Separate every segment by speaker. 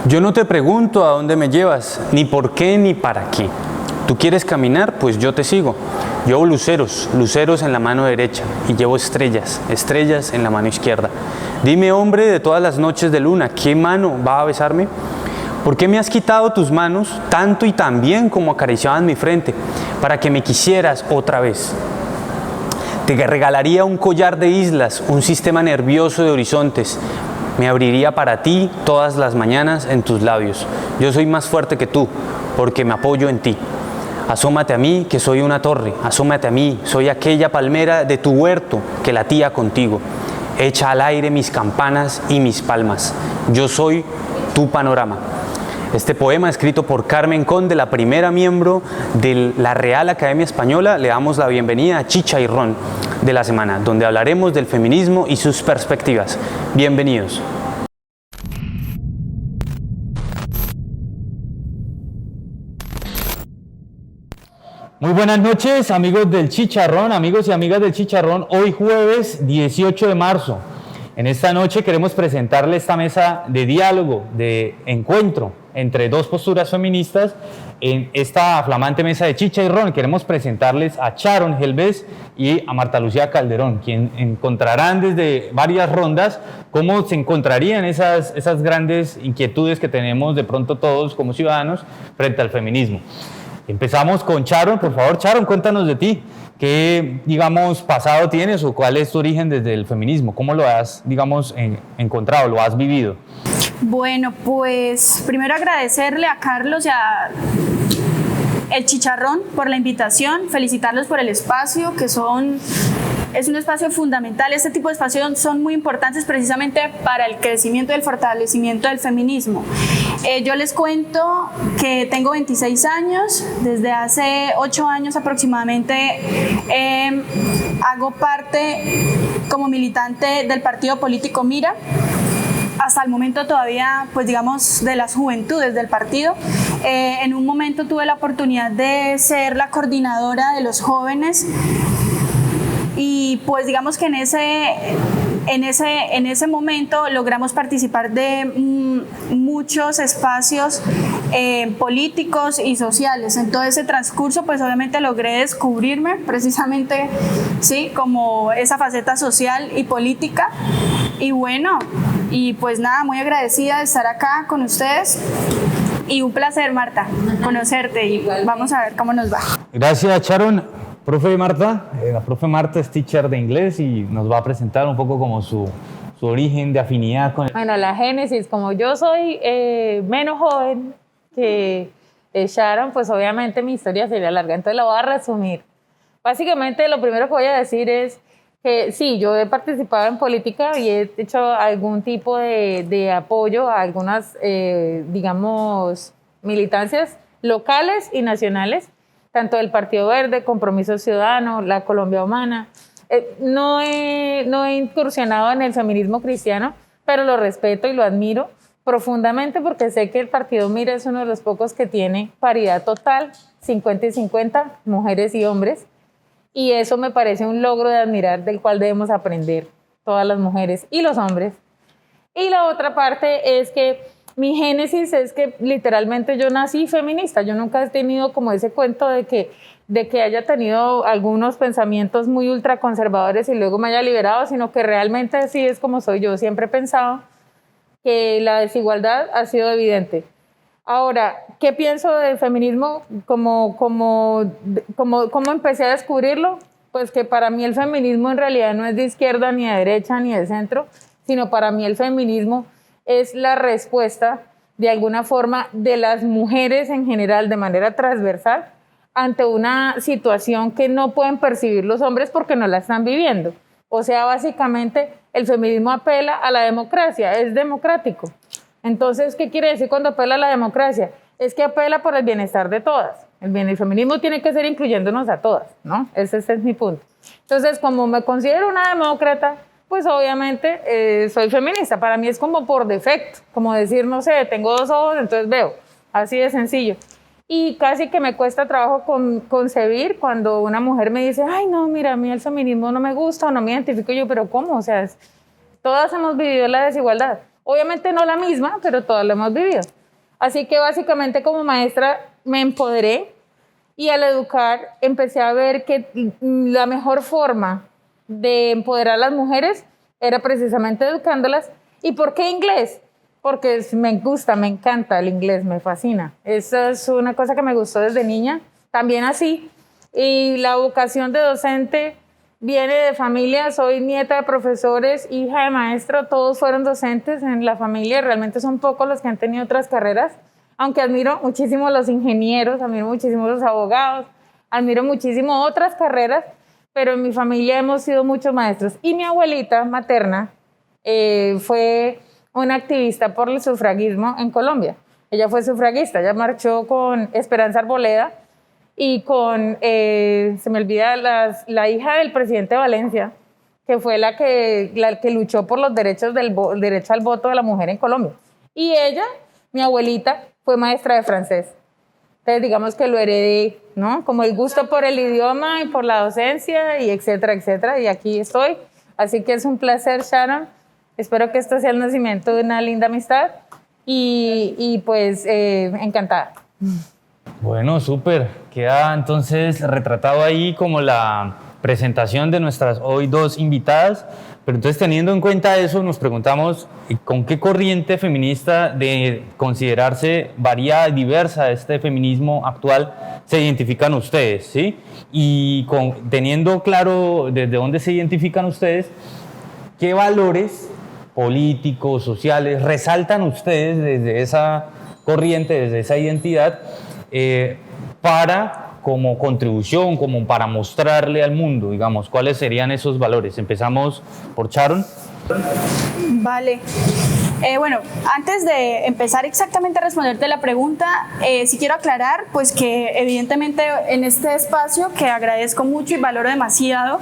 Speaker 1: Yo no te pregunto a dónde me llevas, ni por qué ni para qué. Tú quieres caminar, pues yo te sigo. Llevo luceros, luceros en la mano derecha, y llevo estrellas, estrellas en la mano izquierda. Dime, hombre de todas las noches de luna, ¿qué mano va a besarme? ¿Por qué me has quitado tus manos tanto y tan bien como acariciaban mi frente, para que me quisieras otra vez? Te regalaría un collar de islas, un sistema nervioso de horizontes. Me abriría para ti todas las mañanas en tus labios. Yo soy más fuerte que tú, porque me apoyo en ti. Asómate a mí, que soy una torre. Asómate a mí, soy aquella palmera de tu huerto que latía contigo. Echa al aire mis campanas y mis palmas. Yo soy tu panorama. Este poema, escrito por Carmen Conde, la primera miembro de la Real Academia Española, le damos la bienvenida a Chicha y Ron de la semana, donde hablaremos del feminismo y sus perspectivas. Bienvenidos.
Speaker 2: Muy buenas noches, amigos del Chicharrón, amigos y amigas del Chicharrón. Hoy jueves 18 de marzo. En esta noche queremos presentarle esta mesa de diálogo, de encuentro entre dos posturas feministas. En esta flamante mesa de Chicha y Ron queremos presentarles a Sharon Helves y a Marta Lucía Calderón, quien encontrarán desde varias rondas cómo se encontrarían esas grandes inquietudes que tenemos de pronto todos como ciudadanos frente al feminismo. Empezamos con Sharon. Por favor, Sharon, cuéntanos de ti. ¿Qué, digamos, pasado tienes o cuál es tu origen desde el feminismo? ¿Cómo lo has, digamos, encontrado, lo has vivido?
Speaker 3: Bueno, pues primero agradecerle a Carlos y a El Chicharrón por la invitación, felicitarlos por el espacio, es un espacio fundamental. Este tipo de espacios son muy importantes precisamente para el crecimiento y el fortalecimiento del feminismo. Yo les cuento que tengo 26 años, desde hace 8 años aproximadamente hago parte como militante del partido político Mira. Hasta el momento todavía, pues digamos, de las juventudes del partido. En un momento tuve la oportunidad de ser la coordinadora de los jóvenes y pues digamos que en ese momento logramos participar de muchos espacios políticos y sociales. En todo ese transcurso pues obviamente logré descubrirme precisamente, sí, como esa faceta social y política. Y bueno, y pues nada, muy agradecida de estar acá con ustedes y un placer, Marta, conocerte y vamos a ver cómo nos va.
Speaker 2: Gracias, Sharon. Profe Marta, la profe Marta es teacher de inglés y nos va a presentar un poco como su origen de afinidad con el...
Speaker 4: Bueno, la génesis, como yo soy menos joven que Sharon, pues obviamente mi historia sería larga, entonces la voy a resumir. Básicamente lo primero que voy a decir es que sí, yo he participado en política y he hecho algún tipo de apoyo a algunas, digamos, militancias locales y nacionales, tanto del Partido Verde, Compromiso Ciudadano, La Colombia Humana. No he incursionado en el feminismo cristiano, pero lo respeto y lo admiro profundamente porque sé que el Partido Mira es uno de los pocos que tiene paridad total, 50 y 50, mujeres y hombres. Y eso me parece un logro de admirar del cual debemos aprender todas las mujeres y los hombres. Y la otra parte es que mi génesis es que literalmente yo nací feminista. Yo nunca he tenido como ese cuento de que haya tenido algunos pensamientos muy ultraconservadores y luego me haya liberado, sino que realmente así es como soy yo. Siempre he pensado que la desigualdad ha sido evidente. Ahora, ¿qué pienso del feminismo? ¿Cómo empecé a descubrirlo? Pues que para mí el feminismo en realidad no es de izquierda, ni de derecha, ni de centro, sino para mí el feminismo es la respuesta, de alguna forma, de las mujeres en general, de manera transversal, ante una situación que no pueden percibir los hombres porque no la están viviendo. O sea, básicamente, el feminismo apela a la democracia, es democrático. Entonces, ¿qué quiere decir cuando apela a la democracia? Es que apela por el bienestar de todas. El feminismo tiene que ser incluyéndonos a todas, ¿no? Ese es mi punto. Entonces, como me considero una demócrata, pues obviamente soy feminista. Para mí es como por defecto, como decir, no sé, tengo 2 ojos, entonces veo. Así de sencillo. Y casi que me cuesta trabajo concebir cuando una mujer me dice, ay, no, mira, a mí el feminismo no me gusta o no me identifico. Yo, pero ¿cómo? O sea, todas hemos vivido la desigualdad. Obviamente no la misma, pero todas la hemos vivido. Así que básicamente como maestra me empoderé y al educar empecé a ver que la mejor forma de empoderar a las mujeres era precisamente educándolas. ¿Y por qué inglés? Porque me gusta, me encanta el inglés, me fascina. Esa es una cosa que me gustó desde niña, también así. Y la vocación de docente viene de familia, soy nieta de profesores, hija de maestro, todos fueron docentes en la familia, realmente son pocos los que han tenido otras carreras, aunque admiro muchísimo a los ingenieros, admiro muchísimo a los abogados, admiro muchísimo otras carreras, pero en mi familia hemos sido muchos maestros. Y mi abuelita materna fue una activista por el sufragismo en Colombia. Ella fue sufragista, ella marchó con Esperanza Arboleda y con, se me olvida, la hija del presidente de Valencia, que fue la que luchó por los derechos derecho al voto de la mujer en Colombia. Y ella, mi abuelita, fue maestra de francés. Entonces, digamos que lo heredé, ¿no? Como el gusto por el idioma y por la docencia, y etcétera, etcétera. Y aquí estoy. Así que es un placer, Sharon. Espero que esto sea el nacimiento de una linda amistad. Y pues, encantada.
Speaker 2: Bueno, súper. Queda entonces retratado ahí como la presentación de nuestras hoy dos invitadas. Pero entonces, teniendo en cuenta eso, nos preguntamos con qué corriente feminista de considerarse variada y diversa este feminismo actual se identifican ustedes, ¿sí? Y teniendo claro desde dónde se identifican ustedes, ¿qué valores políticos, sociales resaltan ustedes desde esa corriente, desde esa identidad, como contribución, como para mostrarle al mundo, digamos, cuáles serían esos valores? Empezamos por Sharon.
Speaker 3: Vale. Bueno, antes de empezar exactamente a responderte la pregunta, sí quiero aclarar pues que evidentemente en este espacio, que agradezco mucho y valoro demasiado,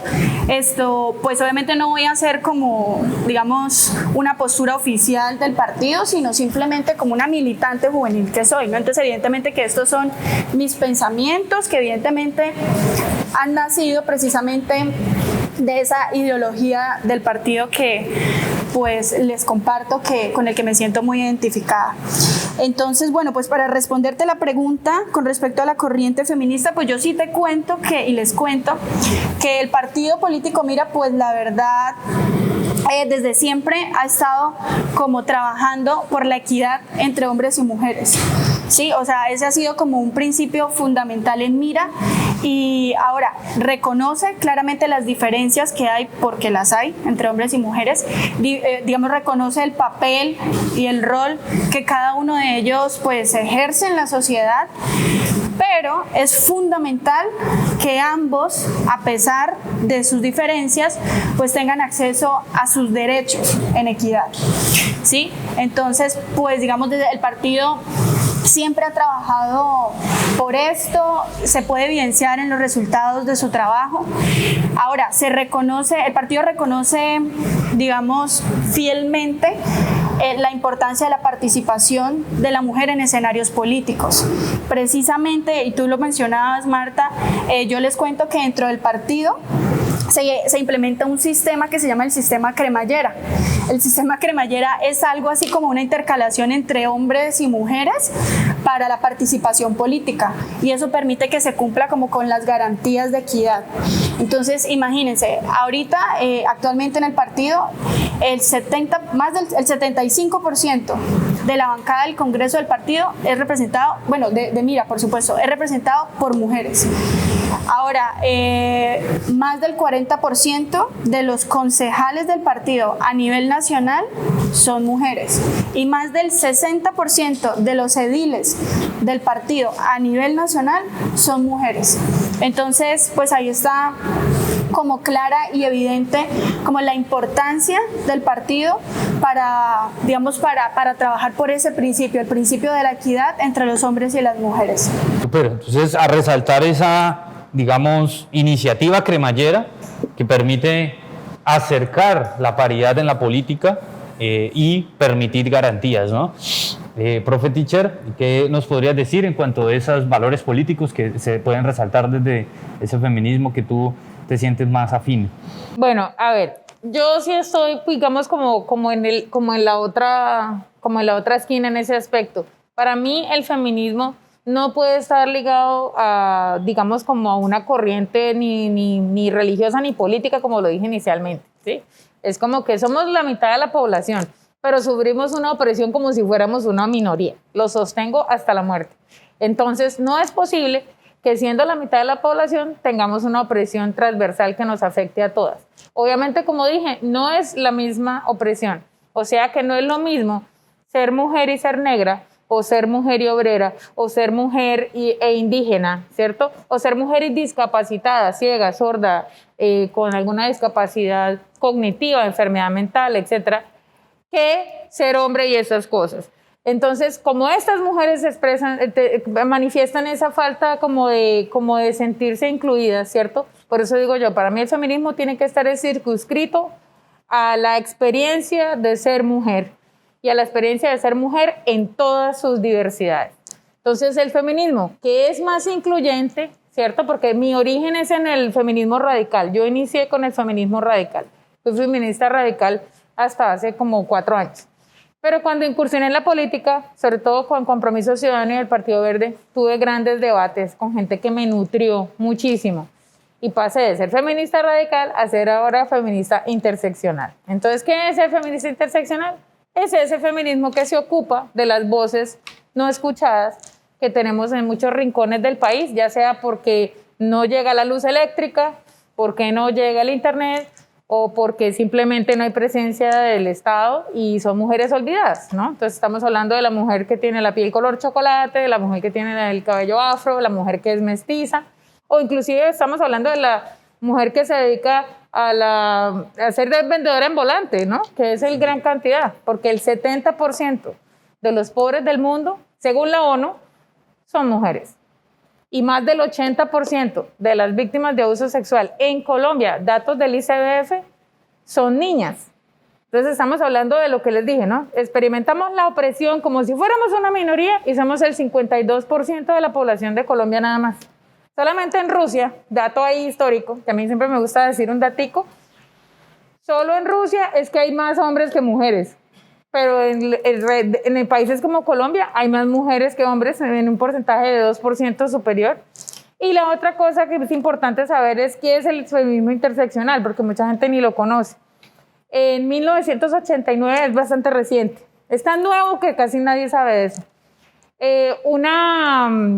Speaker 3: pues obviamente no voy a hacer como, digamos, una postura oficial del partido, sino simplemente como una militante juvenil que soy, ¿no? Entonces evidentemente que estos son mis pensamientos, que evidentemente han nacido precisamente de esa ideología del partido que pues les comparto, con el que me siento muy identificada. Entonces, bueno, pues para responderte la pregunta con respecto a la corriente feminista, pues yo sí te cuento y les cuento que el partido político Mira, pues la verdad, desde siempre ha estado como trabajando por la equidad entre hombres y mujeres. Sí, o sea, ese ha sido como un principio fundamental en Mira, y ahora reconoce claramente las diferencias que hay, porque las hay, entre hombres y mujeres. Digamos, reconoce el papel y el rol que cada uno de ellos pues ejerce en la sociedad, pero es fundamental que ambos, a pesar de sus diferencias, pues tengan acceso a sus derechos en equidad, ¿sí? Entonces, pues digamos, desde el partido siempre ha trabajado por esto, se puede evidenciar en los resultados de su trabajo. Ahora, el partido reconoce, digamos, fielmente la importancia de la participación de la mujer en escenarios políticos. Precisamente, y tú lo mencionabas, Marta, yo les cuento que dentro del partido se implementa un sistema que se llama el sistema cremallera. El sistema cremallera es algo así como una intercalación entre hombres y mujeres para la participación política, y eso permite que se cumpla como con las garantías de equidad. Imagínense, ahorita actualmente en el partido más del 75% de la bancada del Congreso del partido es representado, bueno, de Mira, por supuesto, es representado por mujeres. Ahora, más del 40% de los concejales del partido a nivel nacional son mujeres, y más del 60% de los ediles del partido a nivel nacional son mujeres. Entonces, pues ahí está como clara y evidente como la importancia del partido para trabajar por ese principio, el principio de la equidad entre los hombres y las mujeres.
Speaker 2: Super. Entonces, a resaltar esa, digamos, iniciativa cremallera que permite acercar la paridad en la política y permitir garantías, ¿no? Profe Teacher, ¿qué nos podrías decir en cuanto a esos valores políticos que se pueden resaltar desde ese feminismo que tú te sientes más afín?
Speaker 4: Bueno, a ver, yo sí estoy, digamos, como en la otra esquina en ese aspecto. Para mí el feminismo no puede estar ligado a, digamos, como a una corriente ni religiosa ni política, como lo dije inicialmente, ¿sí? Es como que somos la mitad de la población, pero sufrimos una opresión como si fuéramos una minoría. Lo sostengo hasta la muerte. Entonces, no es posible que siendo la mitad de la población tengamos una opresión transversal que nos afecte a todas. Obviamente, como dije, no es la misma opresión. O sea que no es lo mismo ser mujer y ser negra, o ser mujer y obrera, o ser mujer e indígena, ¿cierto? O ser mujer y discapacitada, ciega, sorda, con alguna discapacidad cognitiva, enfermedad mental, etcétera, que ser hombre y esas cosas. Entonces, como estas mujeres expresan, manifiestan esa falta como de sentirse incluidas, ¿cierto? Por eso digo yo, para mí el feminismo tiene que estar circunscrito a la experiencia de ser mujer y a la experiencia de ser mujer en todas sus diversidades. Entonces, el feminismo, que es más incluyente, ¿cierto? Porque mi origen es en el feminismo radical. Yo inicié con el feminismo radical. Fui feminista radical hasta hace como 4 años. Pero cuando incursioné en la política, sobre todo con Compromiso Ciudadano y el Partido Verde, tuve grandes debates con gente que me nutrió muchísimo. Y pasé de ser feminista radical a ser ahora feminista interseccional. Entonces, ¿qué es el feminista interseccional? Es ese feminismo que se ocupa de las voces no escuchadas que tenemos en muchos rincones del país, ya sea porque no llega la luz eléctrica, porque no llega el internet, o porque simplemente no hay presencia del Estado y son mujeres olvidadas, ¿no? Entonces estamos hablando de la mujer que tiene la piel color chocolate, de la mujer que tiene el cabello afro, la mujer que es mestiza, o inclusive estamos hablando de la mujer que se dedica a ser vendedora en volante, ¿no? Que es el gran cantidad, porque el 70% de los pobres del mundo, según la ONU, son mujeres. Y más del 80% de las víctimas de abuso sexual en Colombia, datos del ICBF, son niñas. Entonces estamos hablando de lo que les dije, ¿no? Experimentamos la opresión como si fuéramos una minoría y somos el 52% de la población de Colombia nada más. Solamente en Rusia, dato ahí histórico, que a mí siempre me gusta decir un datico, solo en Rusia es que hay más hombres que mujeres. Pero en países como Colombia hay más mujeres que hombres en un porcentaje de 2% superior. Y la otra cosa que es importante saber es qué es el feminismo interseccional, porque mucha gente ni lo conoce. En 1989 es bastante reciente. Es tan nuevo que casi nadie sabe de eso. Una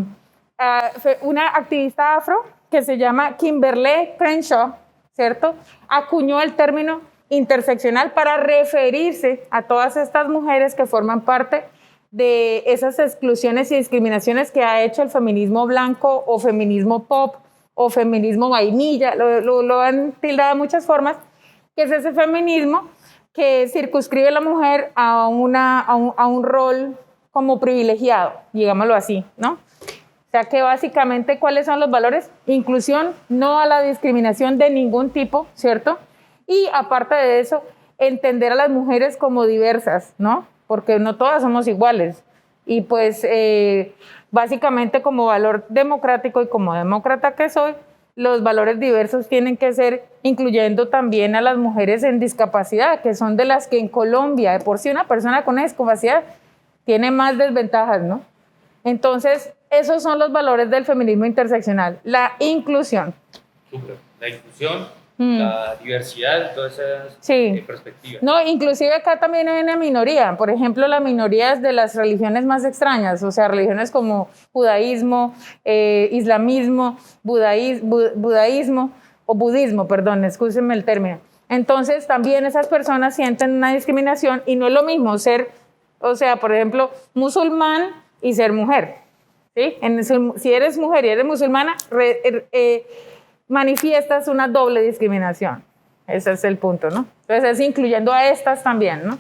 Speaker 4: activista afro que se llama Kimberly Crenshaw, ¿cierto?, acuñó el término interseccional para referirse a todas estas mujeres que forman parte de esas exclusiones y discriminaciones que ha hecho el feminismo blanco o feminismo pop o feminismo vainilla, lo han tildado de muchas formas, que es ese feminismo que circunscribe a la mujer a un rol como privilegiado, digámoslo así, ¿no? O sea que básicamente, ¿cuáles son los valores? Inclusión, no a la discriminación de ningún tipo, ¿cierto? Y aparte de eso, entender a las mujeres como diversas, ¿no? Porque no todas somos iguales. Y pues básicamente como valor democrático y como demócrata que soy, los valores diversos tienen que ser incluyendo también a las mujeres en discapacidad, que son de las que en Colombia, de por sí una persona con una discapacidad tiene más desventajas, ¿no? Entonces, esos son los valores del feminismo interseccional, la inclusión.
Speaker 2: Súper. La inclusión, la diversidad, todas esas perspectivas.
Speaker 4: No, inclusive acá también hay una minoría, por ejemplo, las minorías de las religiones más extrañas, o sea, religiones como judaísmo, islamismo, budaísmo, o budismo, perdón, excúsenme el término. Entonces, también esas personas sienten una discriminación y no es lo mismo ser, o sea, por ejemplo, musulmán y ser mujer, ¿sí? Si eres mujer y eres musulmana, manifiestas una doble discriminación. Ese es el punto, ¿no? Entonces es incluyendo a estas también, ¿no?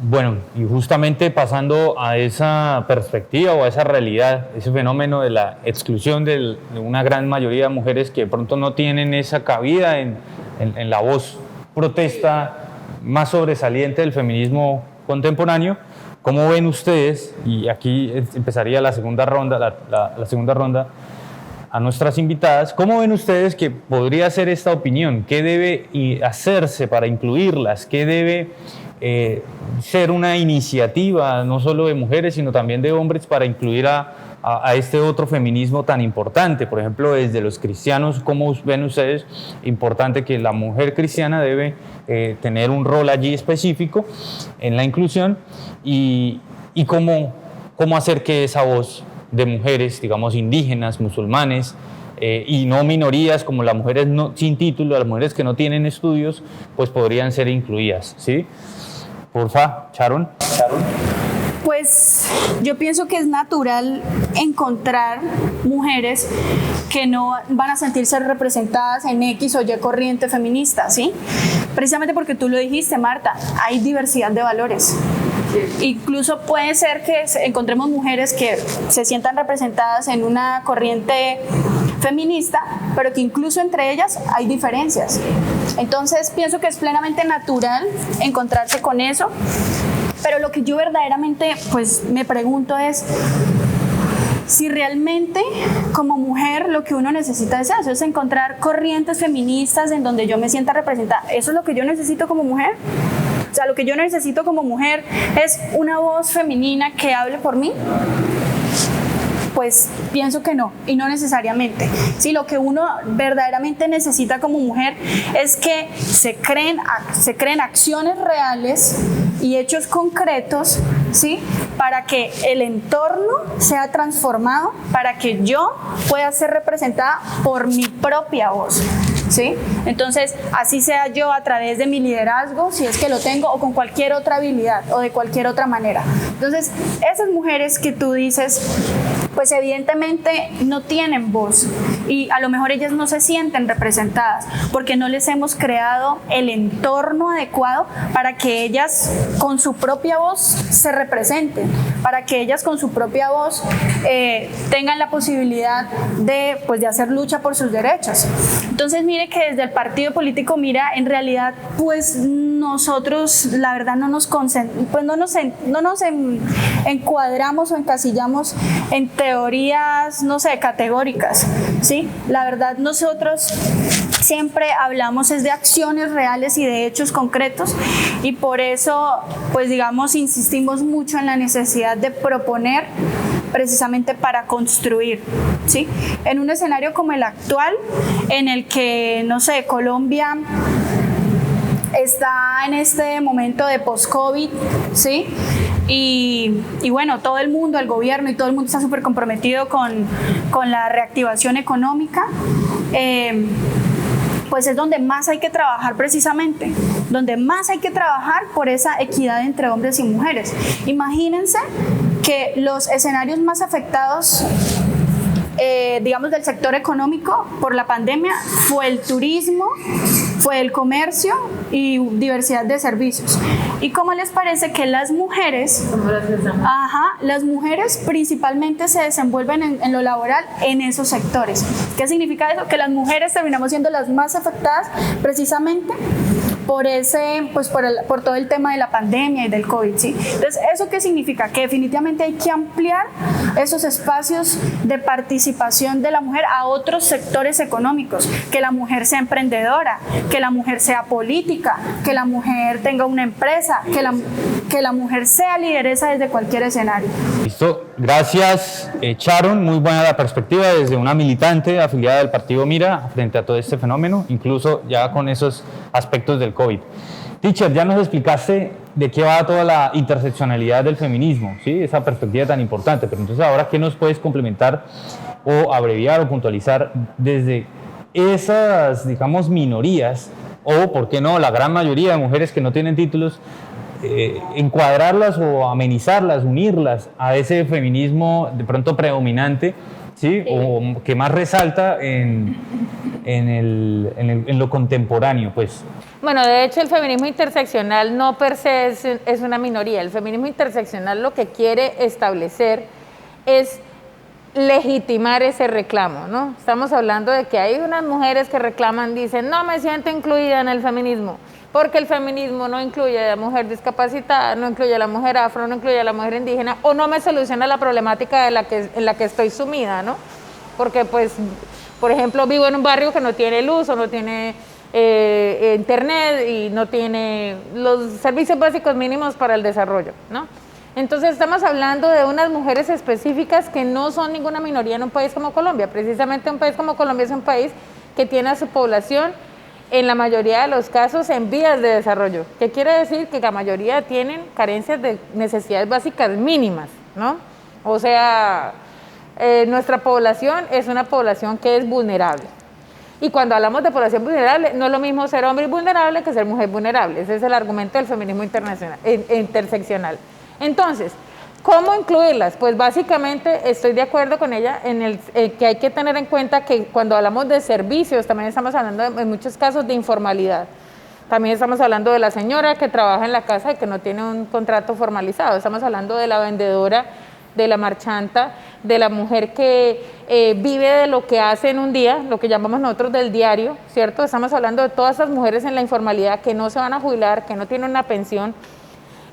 Speaker 2: Bueno, y justamente pasando a esa perspectiva o a esa realidad, ese fenómeno de la exclusión de una gran mayoría de mujeres que de pronto no tienen esa cabida en la voz protesta más sobresaliente del feminismo contemporáneo, ¿cómo ven ustedes? Y aquí empezaría la segunda ronda, la segunda ronda, a nuestras invitadas, ¿cómo ven ustedes que podría ser esta opinión? ¿Qué debe hacerse para incluirlas? ¿Qué debe ser una iniciativa no solo de mujeres, sino también de hombres para incluir a este otro feminismo tan importante. Por ejemplo, desde los cristianos, ¿cómo ven ustedes? Importante que la mujer cristiana debe tener un rol allí específico en la inclusión y cómo hacer que esa voz de mujeres, digamos, indígenas, musulmanes, y no minorías como las mujeres sin título, las mujeres que no tienen estudios, pues podrían ser incluidas, ¿sí? Porfa, Sharon.
Speaker 3: Pues yo pienso que es natural encontrar mujeres que no van a sentirse representadas en X o Y corriente feminista, ¿sí? Precisamente porque tú lo dijiste, Marta, hay diversidad de valores. Incluso puede ser que encontremos mujeres que se sientan representadas en una corriente feminista, pero que incluso entre ellas hay diferencias. Entonces pienso que es plenamente natural encontrarse con eso, pero lo que yo verdaderamente pues me pregunto es si realmente como mujer lo que uno necesita es eso, es encontrar corrientes feministas en donde yo me sienta representada. ¿Eso es lo que yo necesito como mujer? O sea, lo que yo necesito como mujer es una voz femenina que hable por mí. Pues pienso que no, y no necesariamente. Sí, lo que uno verdaderamente necesita como mujer es que se creen acciones reales y hechos concretos, ¿sí? Para que el entorno sea transformado, para que yo pueda ser representada por mi propia voz, ¿sí? Entonces, así sea yo a través de mi liderazgo, si es que lo tengo, o con cualquier otra habilidad o de cualquier otra manera. Entonces, esas mujeres que tú dices, pues evidentemente no tienen voz y a lo mejor ellas no se sienten representadas porque no les hemos creado el entorno adecuado para que ellas con su propia voz se representen, para que ellas con su propia voz tengan la posibilidad de hacer lucha por sus derechos. Entonces mire que desde el partido político Mira, en realidad pues nosotros la verdad no nos encuadramos o encasillamos en teorías, no sé, categóricas, ¿sí? La verdad nosotros siempre hablamos es de acciones reales y de hechos concretos y por eso, pues digamos, insistimos mucho en la necesidad de proponer precisamente para construir, ¿sí? En un escenario como el actual, en el que, no sé, Colombia está en este momento de post-COVID, ¿sí? Y bueno, todo el mundo, el gobierno y todo el mundo está súper comprometido con la reactivación económica, pues es donde más hay que trabajar precisamente, donde más hay que trabajar por esa equidad entre hombres y mujeres. Imagínense que los escenarios más afectados digamos, del sector económico por la pandemia fue el turismo, fue el comercio y diversidad de servicios. ¿Y cómo les parece que las mujeres, las mujeres principalmente se desenvuelven en lo laboral en esos sectores? ¿Qué significa eso? Que las mujeres terminamos siendo las más afectadas precisamente por todo el tema de la pandemia y del COVID, ¿sí? Entonces, ¿eso qué significa? Que definitivamente hay que ampliar esos espacios de participación de la mujer a otros sectores económicos, que la mujer sea emprendedora, que la mujer sea política, que la mujer tenga una empresa, que la mujer sea lideresa desde cualquier escenario.
Speaker 2: Listo, gracias Sharon, muy buena la perspectiva desde una militante afiliada del partido Mira frente a todo este fenómeno, incluso ya con esos aspectos del COVID. Teacher, ya nos explicaste de qué va toda la interseccionalidad del feminismo, ¿sí? Esa perspectiva tan importante, pero entonces ahora, ¿qué nos puedes complementar o abreviar o puntualizar desde esas, digamos, minorías o, por qué no, la gran mayoría de mujeres que no tienen títulos, encuadrarlas o amenizarlas, unirlas a ese feminismo de pronto predominante, ¿sí? O que más resalta en lo contemporáneo, pues?
Speaker 4: Bueno, de hecho el feminismo interseccional no per se es una minoría. El feminismo interseccional lo que quiere establecer es legitimar ese reclamo, ¿no? Estamos hablando de que hay unas mujeres que reclaman, dicen, no me siento incluida en el feminismo, porque el feminismo no incluye a la mujer discapacitada, no incluye a la mujer afro, no incluye a la mujer indígena, o no me soluciona la problemática en la que estoy sumida, ¿no? Porque, pues, por ejemplo, vivo en un barrio que no tiene luz o no tiene internet y no tiene los servicios básicos mínimos para el desarrollo, ¿no? Entonces estamos hablando de unas mujeres específicas que no son ninguna minoría en un país como Colombia. Precisamente un país como Colombia es un país que tiene a su población en la mayoría de los casos en vías de desarrollo. ¿Qué quiere decir? Que la mayoría tienen carencias de necesidades básicas mínimas, ¿no? O sea, nuestra población es una población que es vulnerable. Y cuando hablamos de población vulnerable, no es lo mismo ser hombre vulnerable que ser mujer vulnerable. Ese es el argumento del feminismo interseccional. Entonces, ¿cómo incluirlas? Pues básicamente estoy de acuerdo con ella en que hay que tener en cuenta que cuando hablamos de servicios, también estamos hablando en muchos casos de informalidad. También estamos hablando de la señora que trabaja en la casa y que no tiene un contrato formalizado. Estamos hablando de la vendedora, de la marchanta, de la mujer que vive de lo que hace en un día, lo que llamamos nosotros del diario, ¿cierto? Estamos hablando de todas esas mujeres en la informalidad que no se van a jubilar, que no tienen una pensión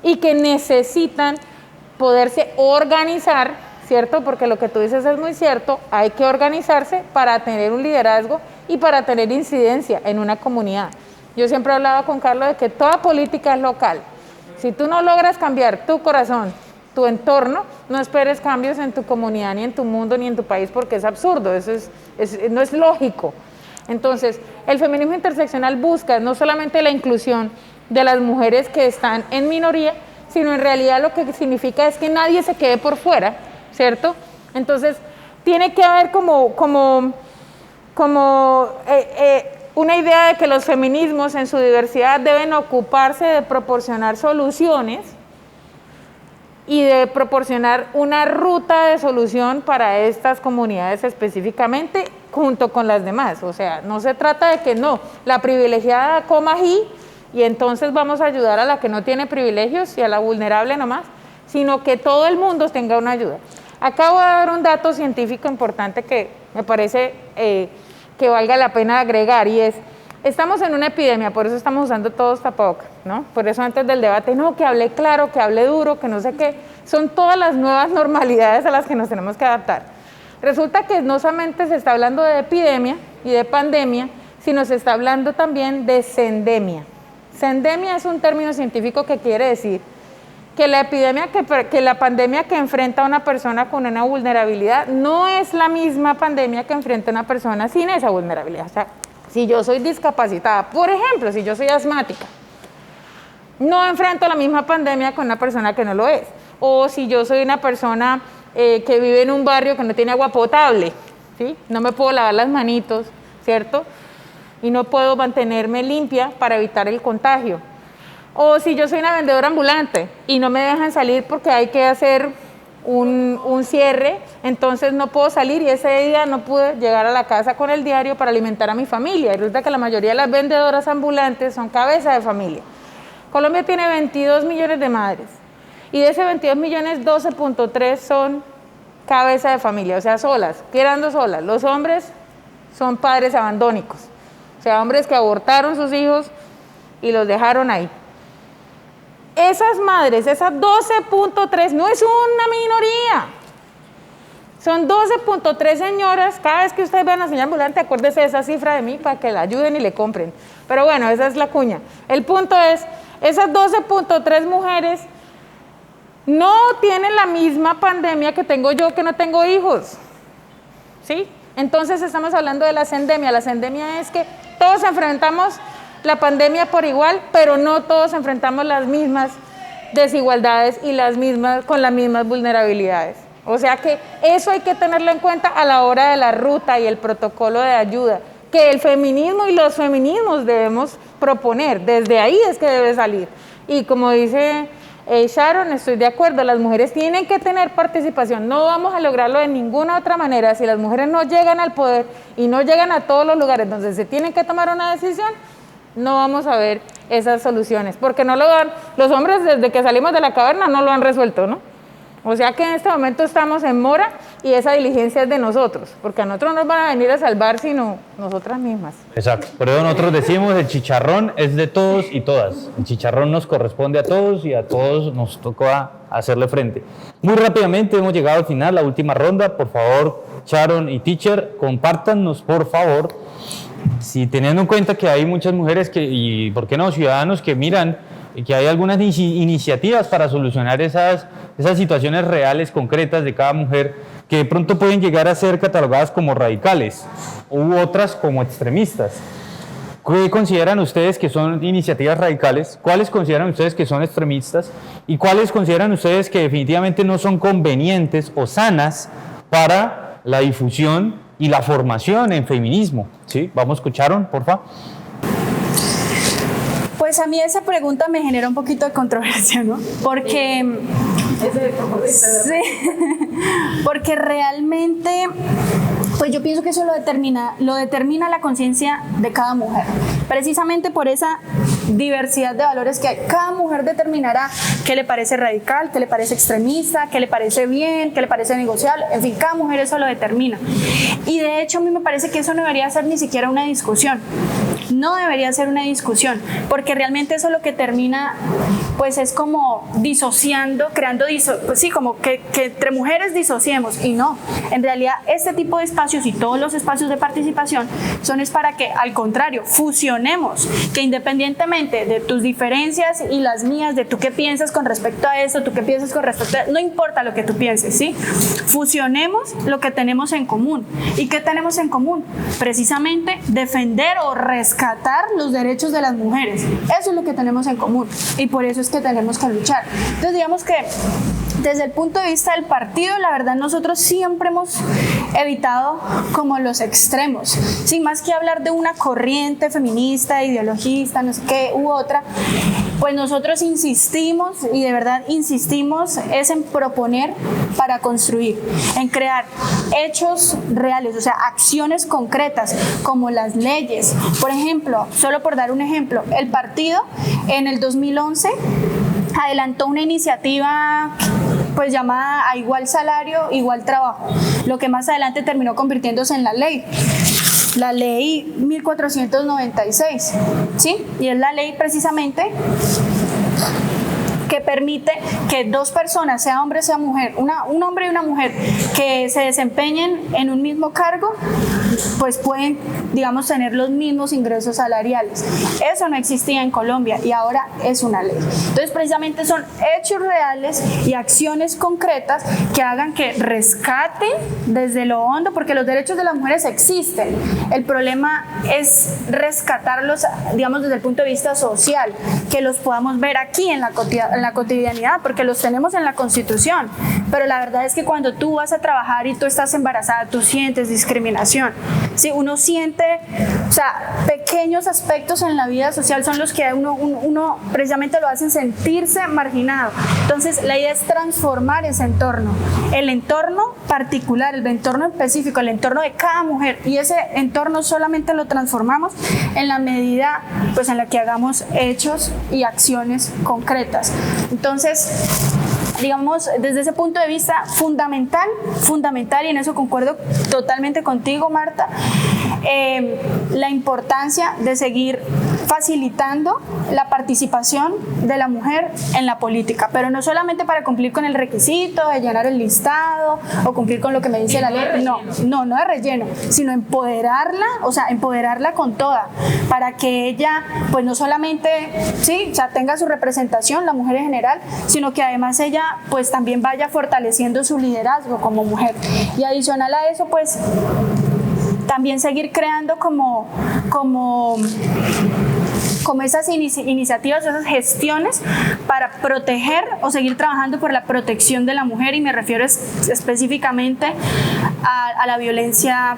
Speaker 4: y que necesitan poderse organizar, ¿cierto? Porque lo que tú dices es muy cierto, hay que organizarse para tener un liderazgo y para tener incidencia en una comunidad. Yo siempre he hablado con Carlos de que toda política es local. Si tú no logras cambiar tu corazón, tu entorno, no esperes cambios en tu comunidad, ni en tu mundo, ni en tu país, porque es absurdo, eso no es lógico. Entonces, el feminismo interseccional busca no solamente la inclusión de las mujeres que están en minoría, sino en realidad lo que significa es que nadie se quede por fuera, ¿cierto? Entonces, tiene que haber como una idea de que los feminismos en su diversidad deben ocuparse de proporcionar soluciones y de proporcionar una ruta de solución para estas comunidades específicamente junto con las demás. O sea, no se trata de que no, la privilegiada coma ají y entonces vamos a ayudar a la que no tiene privilegios y a la vulnerable nomás, sino que todo el mundo tenga una ayuda. Acabo de dar un dato científico importante que me parece que valga la pena agregar y es, estamos en una epidemia, por eso estamos usando todos tapabocas, ¿no? Por eso antes del debate, no, que hable claro, que hable duro, que no sé qué, son todas las nuevas normalidades a las que nos tenemos que adaptar. Resulta que no solamente se está hablando de epidemia y de pandemia, sino se está hablando también de sendemia. Sendemia es un término científico que quiere decir que la epidemia, que la pandemia que enfrenta a una persona con una vulnerabilidad no es la misma pandemia que enfrenta a una persona sin esa vulnerabilidad. O sea, si yo soy discapacitada, por ejemplo, si yo soy asmática, no enfrento la misma pandemia con una persona que no lo es. O si yo soy una persona que vive en un barrio que no tiene agua potable, ¿sí? No me puedo lavar las manitos, ¿cierto? Y no puedo mantenerme limpia para evitar el contagio. O si yo soy una vendedora ambulante y no me dejan salir porque hay que hacer un cierre, entonces no puedo salir y ese día no pude llegar a la casa con el diario para alimentar a mi familia. Y resulta que la mayoría de las vendedoras ambulantes son cabeza de familia. Colombia tiene 22 millones de madres y de ese 22 millones, 12.3 son cabeza de familia, o sea, solas, quedando solas. Los hombres son padres abandónicos, o sea, hombres que abortaron sus hijos y los dejaron ahí. Esas madres, esas 12.3, no es una minoría. Son 12.3 señoras. Cada vez que ustedes vean a la señora ambulante, acuérdese de esa cifra de mí para que la ayuden y le compren. Pero bueno, esa es la cuña. El punto es, esas 12.3 mujeres no tienen la misma pandemia que tengo yo, que no tengo hijos. ¿Sí? Entonces estamos hablando de la sendemia. La sendemia es que todos enfrentamos la pandemia por igual, pero no todos enfrentamos las mismas desigualdades y con las mismas vulnerabilidades. O sea que eso hay que tenerlo en cuenta a la hora de la ruta y el protocolo de ayuda, que el feminismo y los feminismos debemos proponer, desde ahí es que debe salir. Y como dice Sharon, estoy de acuerdo, las mujeres tienen que tener participación, no vamos a lograrlo de ninguna otra manera si las mujeres no llegan al poder y no llegan a todos los lugares donde se tienen que tomar una decisión, no vamos a ver esas soluciones, porque no lo dan, los hombres desde que salimos de la caverna no lo han resuelto, ¿no? O sea que en este momento estamos en mora y esa diligencia es de nosotros, porque a nosotros no nos van a venir a salvar sino nosotras mismas.
Speaker 2: Exacto, por eso nosotros decimos el chicharrón es de todos y todas, el chicharrón nos corresponde a todos y a todos nos toca hacerle frente. Muy rápidamente hemos llegado al final, la última ronda, por favor Sharon y Teacher, compártanos por favor si teniendo en cuenta que hay muchas mujeres y por qué no, ciudadanos que miran que hay algunas iniciativas para solucionar esas situaciones reales, concretas de cada mujer, que de pronto pueden llegar a ser catalogadas como radicales u otras como extremistas. ¿Qué consideran ustedes que son iniciativas radicales? ¿Cuáles consideran ustedes que son extremistas? ¿Y cuáles consideran ustedes que definitivamente no son convenientes o sanas para la difusión y la formación en feminismo? ¿Sí? ¿Vamos, escucharon, por favor?
Speaker 3: Pues a mí esa pregunta me genera un poquito de controversia, ¿no? Porque, sí, porque realmente, pues yo pienso que eso lo determina la conciencia de cada mujer. Precisamente por esa diversidad de valores que hay. Cada mujer determinará qué le parece radical, qué le parece extremista, qué le parece bien, qué le parece negociable. En fin, cada mujer eso lo determina. Y de hecho a mí me parece que eso no debería ser ni siquiera una discusión. No debería ser una discusión, porque realmente eso lo que termina, pues es como disociando, creando, pues sí, como que entre mujeres disociemos, y no. En realidad este tipo de espacios y todos los espacios de participación es para que, al contrario, fusionemos, que independientemente de tus diferencias y las mías, de tú qué piensas con respecto a eso, tú qué piensas con respecto a... No importa lo que tú pienses, ¿sí? Fusionemos lo que tenemos en común. ¿Y qué tenemos en común? Precisamente defender o rescatar los derechos de las mujeres. Eso es lo que tenemos en común y por eso es que tenemos que luchar. Entonces digamos que desde el punto de vista del partido, la verdad nosotros siempre hemos evitado como los extremos, sin más que hablar de una corriente feminista, ideologista, no sé qué u otra. Pues nosotros insistimos, y de verdad insistimos, es en proponer para construir, en crear hechos reales, o sea, acciones concretas, como las leyes. Por ejemplo, solo por dar un ejemplo, el partido en el 2011 adelantó una iniciativa pues llamada a igual salario, igual trabajo, lo que más adelante terminó convirtiéndose en la ley 1496, ¿sí? Y es la ley precisamente que permite que dos personas, sea hombre, sea mujer, un hombre y una mujer, que se desempeñen en un mismo cargo, pues pueden, digamos, tener los mismos ingresos salariales. Eso no existía en Colombia y ahora es una ley. Entonces, precisamente son hechos reales y acciones concretas que hagan que rescaten desde lo hondo, porque los derechos de las mujeres existen. El problema es rescatarlos, digamos, desde el punto de vista social, que los podamos ver aquí en la cotidianidad, porque los tenemos en la Constitución, pero la verdad es que cuando tú vas a trabajar y tú estás embarazada, tú sientes discriminación, ¿sí? Uno siente, o sea, pequeños aspectos en la vida social son los que uno precisamente lo hacen sentirse marginado. Entonces la idea es transformar ese entorno, el entorno particular, el entorno específico, el entorno de cada mujer, y ese entorno solamente lo transformamos en la medida pues en la que hagamos hechos y acciones concretas. Entonces, digamos, desde ese punto de vista fundamental, y en eso concuerdo totalmente contigo, Marta, la importancia de seguir facilitando la participación de la mujer en la política, pero no solamente para cumplir con el requisito de llenar el listado o cumplir con lo que me dice la ley, no de relleno, sino empoderarla, o sea, empoderarla con toda, para que ella, pues no solamente, sí, o sea, tenga su representación, la mujer en general, sino que además ella, pues también vaya fortaleciendo su liderazgo como mujer. Y adicional a eso, pues también seguir creando como esas iniciativas, esas gestiones para proteger o seguir trabajando por la protección de la mujer, y me refiero específicamente a la violencia,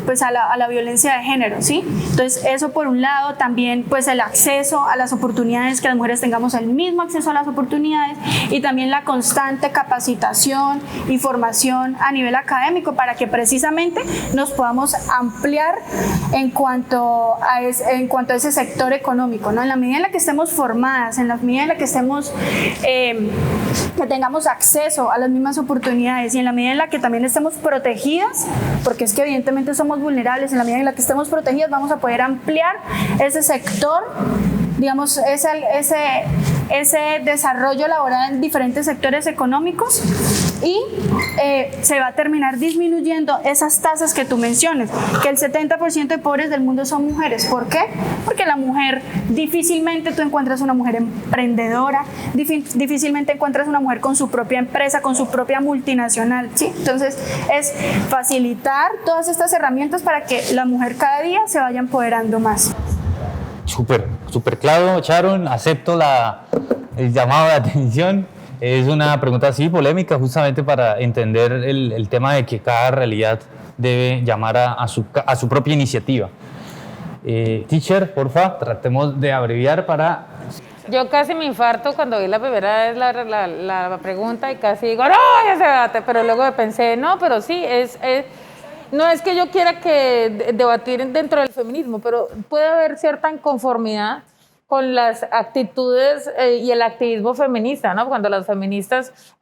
Speaker 3: pues a la violencia de género, ¿sí? Entonces eso por un lado, también pues el acceso a las oportunidades, que las mujeres tengamos el mismo acceso a las oportunidades, y también la constante capacitación y formación a nivel académico para que precisamente nos podamos ampliar en cuanto a ese sector económico, ¿no? En la medida en la que estemos formadas, en la medida en la que estemos, que tengamos acceso a las mismas oportunidades, y en la medida en la que también estemos protegidas, porque es que evidentemente somos vulnerables, en la medida en la que estemos protegidas vamos a poder ampliar ese sector, digamos, ese desarrollo laboral en diferentes sectores económicos, y se va a terminar disminuyendo esas tasas que tú mencionas, que el 70% de pobres del mundo son mujeres. ¿Por qué? Porque la mujer, difícilmente tú encuentras una mujer emprendedora, difícilmente encuentras una mujer con su propia empresa, con su propia multinacional, ¿sí? Entonces es facilitar todas estas herramientas para que la mujer cada día se vaya empoderando más.
Speaker 2: Súper claro, Sharon, acepto el llamado de atención. Es una pregunta así polémica justamente para entender el tema de que cada realidad debe llamar a su propia iniciativa. Teacher, porfa, tratemos de abreviar para...
Speaker 4: Yo casi me infarto cuando vi la primera vez la pregunta y casi digo, no, ya se debate, pero luego pensé, no, pero sí, no es que yo quiera que debatir dentro del feminismo, pero puede haber cierta inconformidad con las actitudes y el activismo feminista, ¿no? Cuando las feministas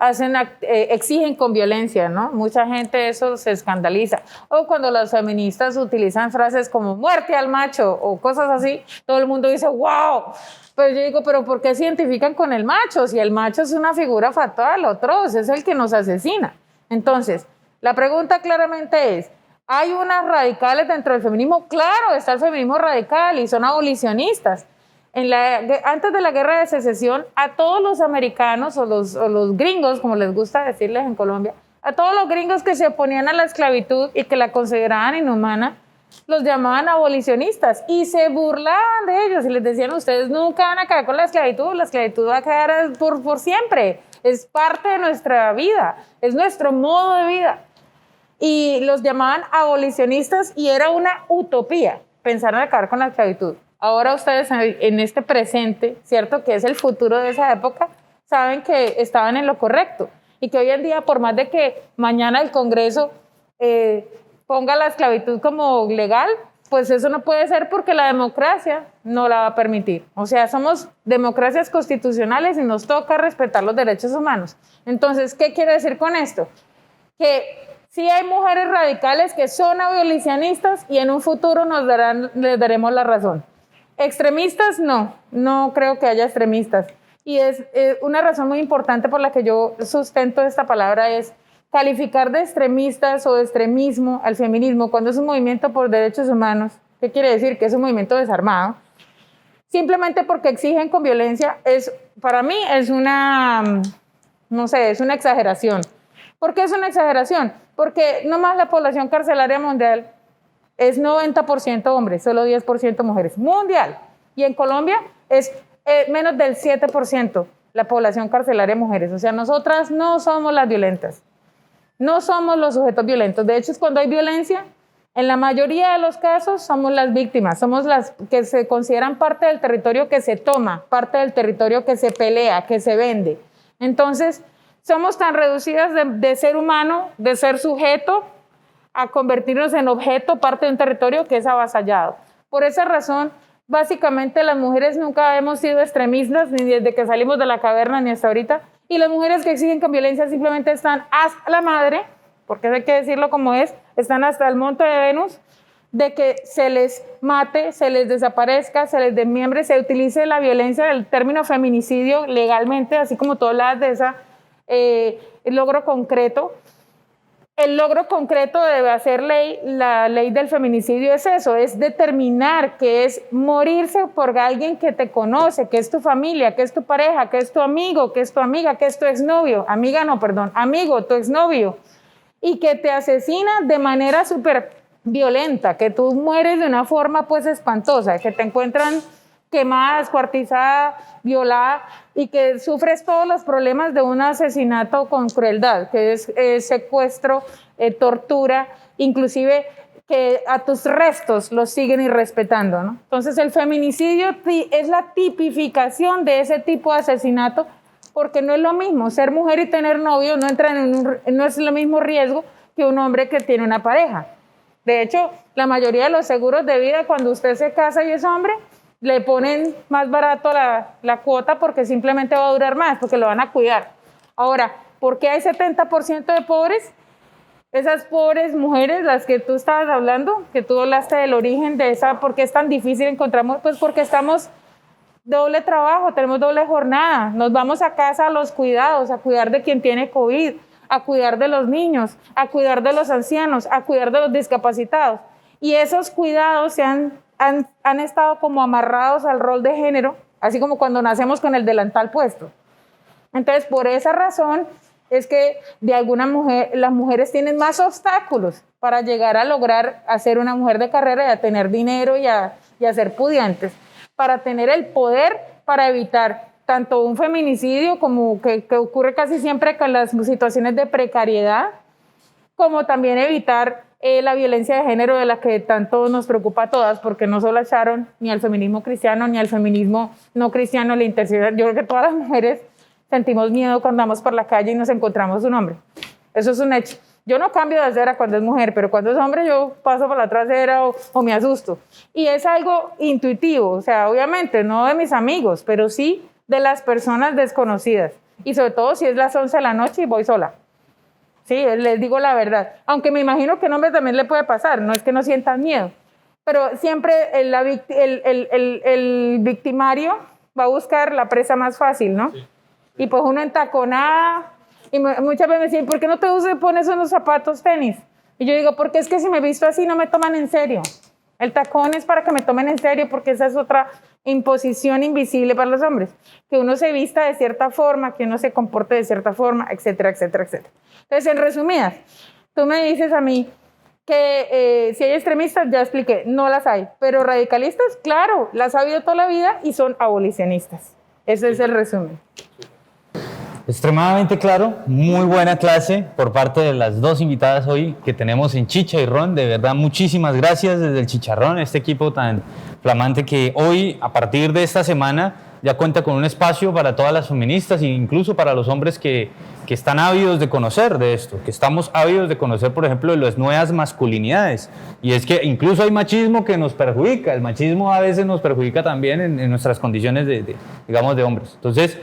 Speaker 4: exigen con violencia, ¿no? Mucha gente eso se escandaliza. O cuando las feministas utilizan frases como muerte al macho o cosas así, todo el mundo dice, wow. Pues yo digo, pero ¿por qué se identifican con el macho? Si el macho es una figura fatal, atroz, es el que nos asesina. Entonces, la pregunta claramente es, ¿hay unas radicales dentro del feminismo? Claro, está el feminismo radical y son abolicionistas. Antes de la guerra de secesión, a todos los americanos o los gringos, como les gusta decirles en Colombia, a todos los gringos que se oponían a la esclavitud y que la consideraban inhumana, los llamaban abolicionistas y se burlaban de ellos y les decían, ustedes nunca van a acabar con la esclavitud va a quedar por siempre, es parte de nuestra vida, es nuestro modo de vida. Y los llamaban abolicionistas y era una utopía pensar en acabar con la esclavitud. Ahora ustedes en este presente, ¿cierto? Que es el futuro de esa época, saben que estaban en lo correcto y que hoy en día, por más de que mañana el Congreso ponga la esclavitud como legal, pues eso no puede ser porque la democracia no la va a permitir. O sea, somos democracias constitucionales y nos toca respetar los derechos humanos. Entonces, ¿qué quiero decir con esto? Que sí hay mujeres radicales que son abolicionistas y en un futuro les daremos la razón. Extremistas, no creo que haya extremistas. Y es una razón muy importante por la que yo sustento esta palabra es calificar de extremistas o de extremismo al feminismo cuando es un movimiento por derechos humanos. ¿Qué quiere decir? Que es un movimiento desarmado. Simplemente porque exigen con violencia, para mí es una exageración. ¿Por qué es una exageración? Porque nomás la población carcelaria mundial es 90% hombres, solo 10% mujeres. Mundial. Y en Colombia es menos del 7% la población carcelaria mujeres. O sea, nosotras no somos las violentas. No somos los sujetos violentos. De hecho, cuando hay violencia, en la mayoría de los casos somos las víctimas. Somos las que se consideran parte del territorio que se toma, parte del territorio que se pelea, que se vende. Entonces, somos tan reducidas de ser humano, de ser sujeto, a convertirnos en objeto, parte de un territorio que es avasallado. Por esa razón, básicamente las mujeres nunca hemos sido extremistas, ni desde que salimos de la caverna, ni hasta ahorita, y las mujeres que exigen con violencia simplemente están hasta la madre, porque hay que decirlo como es, están hasta el monte de Venus, de que se les mate, se les desaparezca, se les desmiembre, se utilice la violencia, el término feminicidio legalmente, así como tú hablas de el logro concreto. El logro concreto de hacer la ley del feminicidio es eso, es determinar que es morirse por alguien que te conoce, que es tu familia, que es tu pareja, que es tu amigo, que es tu amiga, que es tu exnovio, amigo, tu exnovio, y que te asesina de manera súper violenta, que tú mueres de una forma pues espantosa, que te encuentran quemada, descuartizada, violada y que sufres todos los problemas de un asesinato con crueldad, que es secuestro, tortura, inclusive que a tus restos los siguen irrespetando, ¿no? Entonces el feminicidio es la tipificación de ese tipo de asesinato porque no es lo mismo ser mujer y tener novio, no es el mismo riesgo que un hombre que tiene una pareja. De hecho, la mayoría de los seguros de vida cuando usted se casa y es hombre, le ponen más barato la cuota porque simplemente va a durar más, porque lo van a cuidar. Ahora, ¿por qué hay 70% de pobres? Esas pobres mujeres, las que tú estabas hablando, que tú hablaste del origen de esa, ¿por qué es tan difícil encontrar? Pues porque estamos doble trabajo, tenemos doble jornada, nos vamos a casa a los cuidados, a cuidar de quien tiene COVID, a cuidar de los niños, a cuidar de los ancianos, a cuidar de los discapacitados. Y esos cuidados han estado como amarrados al rol de género, así como cuando nacemos con el delantal puesto. Entonces, por esa razón es que de alguna las mujeres tienen más obstáculos para llegar a lograr a ser una mujer de carrera y a tener dinero y a ser pudientes, para tener el poder para evitar tanto un feminicidio como que ocurre casi siempre con las situaciones de precariedad, como también evitar la violencia de género de la que tanto nos preocupa a todas, porque no solo a Sharon, ni al feminismo cristiano, ni al feminismo no cristiano le interesa. Yo creo que todas las mujeres sentimos miedo cuando andamos por la calle y nos encontramos un hombre. Eso es un hecho. Yo no cambio de acera cuando es mujer, pero cuando es hombre yo paso por la trasera o me asusto. Y es algo intuitivo, o sea, obviamente no de mis amigos, pero sí de las personas desconocidas. Y sobre todo si es las 11 de la noche y voy sola. Sí, les digo la verdad. Aunque me imagino que a un hombre también le puede pasar, no es que no sientan miedo. Pero siempre el victimario va a buscar la presa más fácil, ¿no? Sí. Y pues uno entaconada, y muchas veces me dicen, ¿por qué no te pones unos zapatos tenis? Y yo digo, porque es que si me visto así no me toman en serio. El tacón es para que me tomen en serio, porque esa es otra imposición invisible para los hombres. Que uno se vista de cierta forma, que uno se comporte de cierta forma, etcétera, etcétera, etcétera. Entonces, en resumidas, tú me dices a mí que si hay extremistas, ya expliqué, no las hay. Pero radicalistas, claro, las ha habido toda la vida y son abolicionistas. Ese es el resumen.
Speaker 2: Extremadamente claro, muy buena clase por parte de las dos invitadas hoy que tenemos en Chicha y Ron. De verdad, muchísimas gracias desde el Chicharrón, este equipo tan flamante que hoy, a partir de esta semana, ya cuenta con un espacio para todas las feministas e incluso para los hombres que están ávidos de conocer de esto, que estamos ávidos de conocer, por ejemplo, de las nuevas masculinidades. Y es que incluso hay machismo que nos perjudica, el machismo a veces nos perjudica también en nuestras condiciones digamos, de hombres. Entonces,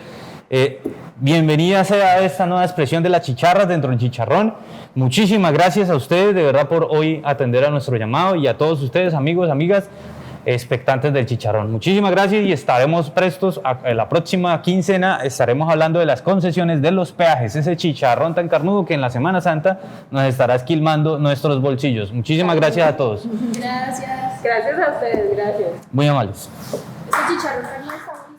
Speaker 2: bienvenida sea esta nueva expresión de las chicharras dentro del Chicharrón. Muchísimas gracias a ustedes de verdad por hoy atender a nuestro llamado y a todos ustedes, amigos, amigas, expectantes del Chicharrón. Muchísimas gracias y estaremos prestos a la próxima quincena. Estaremos hablando de las concesiones de los peajes, ese chicharrón tan carnudo que en la Semana Santa nos estará esquilmando nuestros bolsillos. Muchísimas gracias a todos.
Speaker 3: Gracias.
Speaker 4: Gracias a ustedes, gracias.
Speaker 2: Muy amables.
Speaker 3: Ese chicharrón también está bueno.